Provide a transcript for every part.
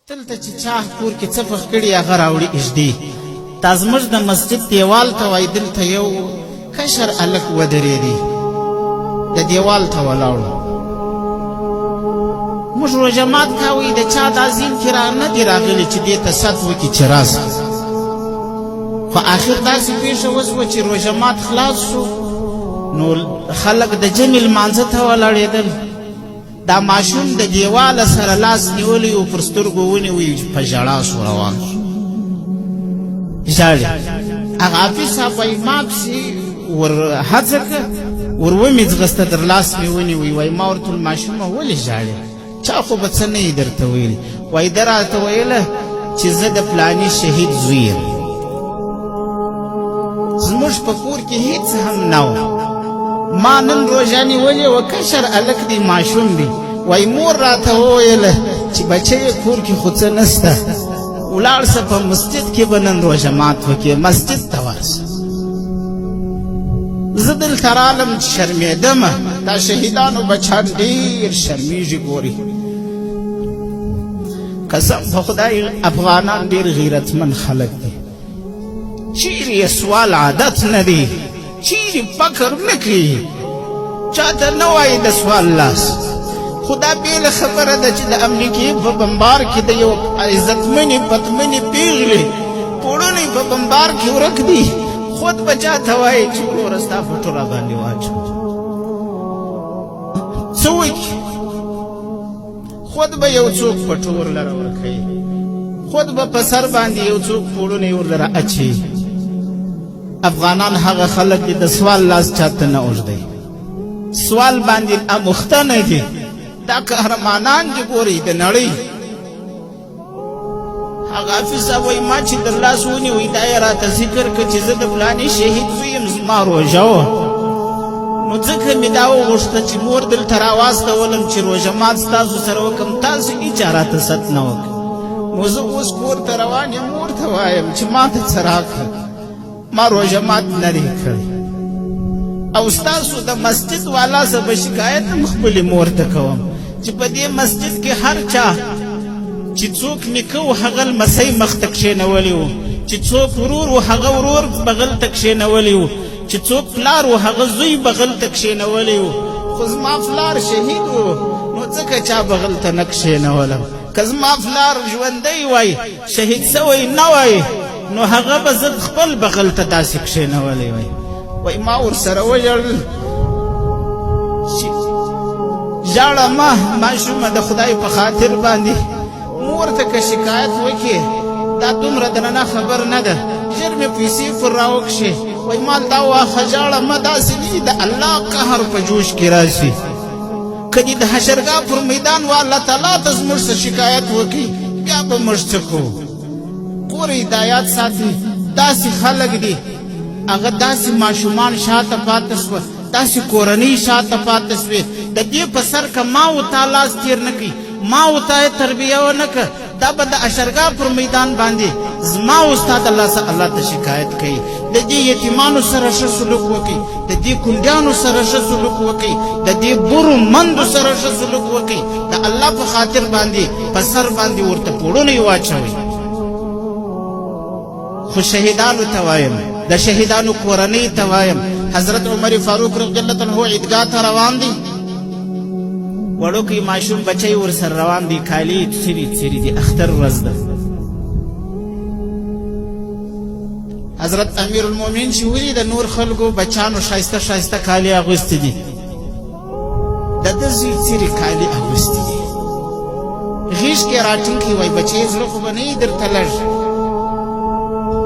دلته چې چا کور کې څه پخ کړي هغه راوړي اږدي دا زموږ د مسجد دیوال ته وایي دلته یو کشر هلک ودرېدی د دیوال ته ولاړو موږ روژه مات کاوی د چا دا زین کې را نه دي راغلي چې دې ته ست وکړي چې راسه خو آخر داسې پېښه وسوه چې روژه مات خلاص شو نو خلک د جمع لمانځه ته ولاړېدل دا ماشوم د دیواله سره لاس نیولی و پر سترګو ونیوی په ژړا شو روان شو ژاړي هغه حافظ صاحب وایي ما پسې ور هڅه کړه ور ومې ځغسته در لاس مې ونیوی وایي ما ورته ویل ماشومه ولې ژاړې چا خو به څه نه یې درته ویلي وایي ده راته ویله چې زه د فلاني شهید زوی یم زموږ په کور کې هېڅ هم نه و ما نن روژه نیولې وه کشر هلک دی ماشوم دی وایي مور راته وویله چې بچی یې کور کې خو څه نسته ولاړ شه په مسجد کې به نن روژه مات وکړې مسجد ته ورشه زه دلته رالم چې شرمېدمه دا شهیدانو بچان ډېر شرمېږي ګوري قسم په خدای افغانان ډېر غیرتمن خلک دي چیرې یې سوال عادت نه دی چیرې فکر نه کوي چاته نه وایي د سوال لاس خو دا بېله خبره ده چې د امریکې په بمبار کې د یو عزتمنې پتمنې پېغلې پوړنې په بمبار کې ورک دي خود به چاته وایي چې وروره ستا فوټو راباندې واچوه څه وکړي خود به یو څوک پټو ورلره ورکوي خود به په سر باندې یو څوک پوړنې ورلره اچوي افغانان هغه خلک دي د سوال لاس چاته نه اوږدوي سوال باندې اموخته نه دي دا قهرمانان دي ګورئ د نړۍ هغه حافظ صاحب وایي ما چې در لاس ونیوی دا یې راته ذکر کړه چې زه د فلاني شهید زوی یم زما روژه وه نو ځکه مې دا وغوښته چې مور دلته راواستولم چې روژه مات ستاسو سره وکړم تاسو هېچا راته ست نه وکړه نو زه اوس کور ته روان یم مور ته وایم چې ما ته څه راکړه ما روژه مات نه دی کړی او ستاسو د مسجد والا څه به شکایت هم خپلې مور ته کوم چې په دې مسجد کې هر چا چې څوک نیکه و هغه لمسی مخ ته کښېنولی و چې څوک ورور و هغه ورور بغل ته کښېنولی و چې څوک پلار و هغه زوی بغل ته کښېنولی و خو زما پلار شهید و نو ځکه چا بغل ته نه کښېنولم که زما پلار ژوندی وای شهید سوی نه وای نو هغه به زه خپل بغل ته داسې کښېنولی وای وای ما ورسره وژړل ژاړه ماشومه د خدای په خاطر باندې مور ته که شکایت وکړې دا دومره درنه خبر نه ده ژر مې پیسې پر راوکښې وای ما دا واخه ژاړه مه داسې نه د الله قهر په جوش کې راشي که دې د حشرګاه پر میدان و الله تعالی ته زموږ څه شکایت وکړي بیا به موږ څه کوو ګورئ دا یاد ساتئ داسې خلک دي هغه داسې ماشومان شاته پاته سوه داسې کورنۍ شاته پاته سوې د دې په سر که ما و تا لاس تېر نه کړي ما و تا یې تربیه ونه کړه دا به د اشرګاه پر میدان باندې زما و ستا د لاسه الله ته شکایت کوي د دې یتیمانو سره ښه سلوک وکړئ د دې کونډیانو سره ښه سلوک وکړئ د دې برو مندو سره ښه سلوک وکړئ د الله په خاطر باندې په سر باندې ورته پوړنۍ واچوئ خو شهیدانو ته وایم د شهیدانو کورنۍ ته وایم حضرت عمر فاروق رضی الله عنه عیدګاه ته روان دی وړوکی ماشوم بچی ورسره روان دی کالي یې څیري دي اختر ورځ ده حضرت امیر المؤمنین چې ولي د نور خلکو بچانو ښایسته ښایسته کالي اغوستي دي د ده زوی څیرې کالي اغوستي دي غېږ کې راټینګ کړي وایي بچی زړه خو به نه یي درته لږ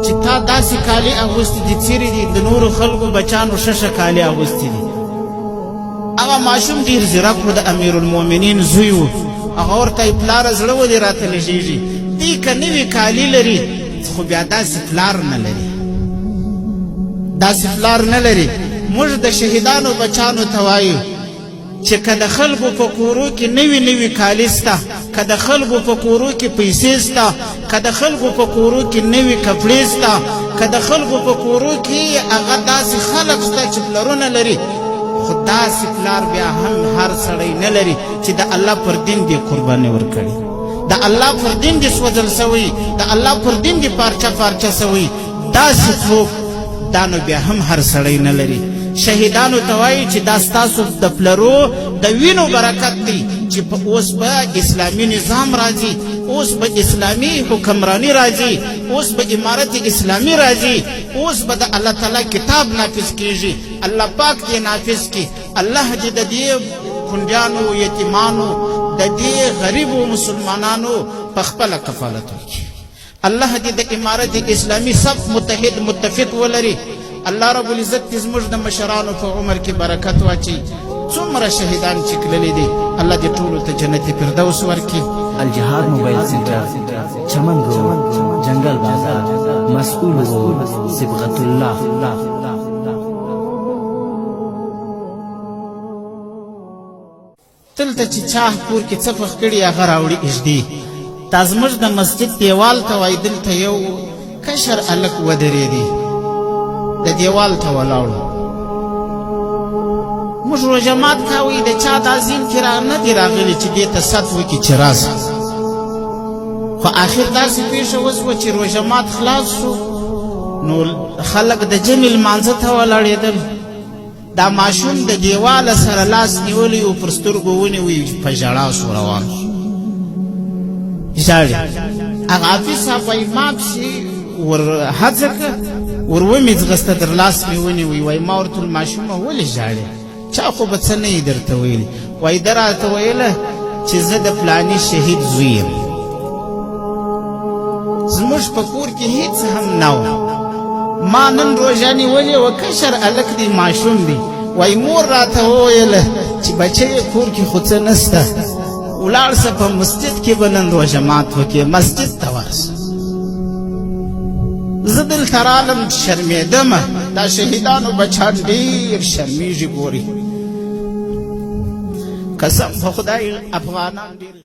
چې تا داسې کالي اغوستي دي څیرې دي د نورو خلکو بچانو ښه کالي اغوستي دي هغه ماشوم ډېر ځیرک و د امیر المؤمنین زوی و هغه ورته یې پلاره زړه ولې راته لږېږي دی که نوي کالي لري خو بیا داسې پلار نه لري داسې پلار نه لري موږ د شهیدانو بچانو ته وایو چې که د خلکو په کورو کې نوي کالي سته که د خلکو په کورو کې پیسې سته که د خلکو په کورو کې نوي کپړې سته که د خلکو په کورو کې هغه داسې خلک سته چې پلرونه لري خو داسې پلار بیا هم هر سړی نه لري چې د الله پر دین دې قرباني ورکړي د الله پر دین دې سوځل سوی د الله پر دین دې پارچه پارچه سوی داسې څوک دا نو بیا هم هر سړی نه لري شهیدانو ته وایي چې دا ستاسو د پلرو د وینو برکت دی چې اوس به اسلامي نظام راځي اوس به اسلامي حکمرانی راځي اوس به امارت اسلامي راځي اوس به د الله تعالی کتاب نافذ کیږي الله پاک دې نافذ کړي الله دې د دې کونډیانو یتیمانو د دې غریبو مسلمانانو په خپله کفالت وکړي الله دې د امارت اسلامي سب متحد متفق ولري الله رب العزت دې زموږ د مشرانو په عمر کې برکت واچي څومره شهیدان چې تللي دي الله دې ټولو ته جنت فردوس ورکړي الجهاد موبایل سنټر چمن روډ جنگل بازار مسئول صبغت الله دلته چې چاه کور کې څه پخ کړي هغه راوړي اږدي دا زموږ د مسجد دیوال ته وایي دلته یو کشر هلک ودرېدی د دیوال ته ولاړو موږ روژه مات کاوی د چا دا زین کې نه دي راغلي چې دې ته ست وکړي چې راسه خو آخر داسې پېښه وسوه چې روژه مات خلاص شو نو خلک د جمع لمانځه ته ولاړېدل دا ماشوم د دیواله سره لاس نیولی و پر سترګو ونیوی په ژړا شو روان شو ژاړي هغه حافظ صاحب وایي ما پسې ور هڅه کړه ور ومې ځغسته در لاس مې ونیوی وایي ما ورته ویل ماشومه ولې ژاړې چا خو به څه نه یې درته ویلي وایي ده راته ویله چې زه د فلاني شهید زوی یم زموږ په کور کې هېڅ هم نه و ما نن روژه نیولې وه کشر هلک دی ماشوم دی وایي مور راته وویله چې بچی کور کې خو څه نسته ولاړ سه په مسجد کې به نن روژه مات وکړې مسجد ته ورسه زه دلته رالم شرمېدمه دا شهیدانو بچان ډېر شرمېږي ګوري قسم په خدای افغانان ډېر